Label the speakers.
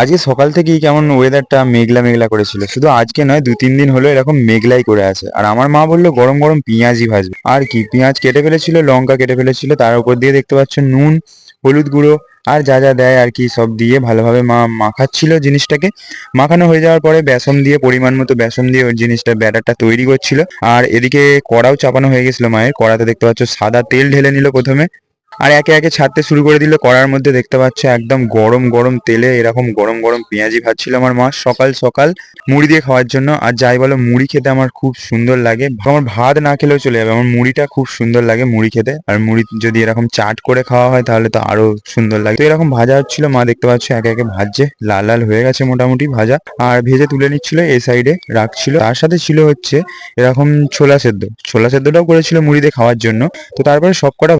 Speaker 1: আজকে সকাল থেকেই কেমন ওয়েদারটা মেঘলা মেঘলা করেছিল। শুধু আজকে নয়, 2-3 দিন হলো এরকম মেঘলাই করে আছে। আর আমার মা বললো গরম গরম পেঁয়াজই ভাজবে। আর কি, পেঁয়াজ কেটে ফেলেছিল, লঙ্কা কেটে ফেলেছিল, তার উপর দিয়ে দেখতে পাচ্ছ নুন, হলুদ গুঁড়ো আর যা যা দেয় আর কি সব দিয়ে ভালোভাবে মা মাখাচ্ছিল জিনিসটাকে। মাখানো হয়ে যাওয়ার পরে বেসন দিয়ে, পরিমাণ মতো বেসন দিয়ে ওই জিনিসটা ব্যাটারটা তৈরি করছিল। আর এদিকে কড়াও চাপানো হয়ে গেছিল মায়ের। কড়াতে দেখতে পাচ্ছ সাদা তেল ঢেলে নিল প্রথমে, আর একে একে ছাড়তে শুরু করে দিল। কড়ার মধ্যে দেখতে পাচ্ছ একদম গরম গরম তেলে এরকম গরম গরম পেঁয়াজি ভাজছিল আমার মা সকাল সকাল মুড়ি দিয়ে খাওয়ার জন্য। আর যাই বলো, মুড়ি খেতে আমার খুব সুন্দর লাগে। আমার ভাত না খেলেও চলে যাবে, আমার মুড়িটা খুব সুন্দর লাগে মুড়ি খেতে। আর মুড়ি যদি এরকম চাট করে খাওয়া হয় তাহলে তো আরো সুন্দর লাগে। তো এরকম ভাজা হচ্ছিল, মা দেখতে পাচ্ছ একে একে ভাজছে, লাল লাল হয়ে গেছে মোটামুটি ভাজা। আর ভেজে তুলে নিচ্ছিল, এই সাইডে রাখছিল। তার সাথে ছিল হচ্ছে এরকম ছোলা সেদ্ধ। ছোলা সেদ্ধটাও করেছিল মুড়ি দিয়ে খাওয়ার জন্য। তো তারপরে সবকটা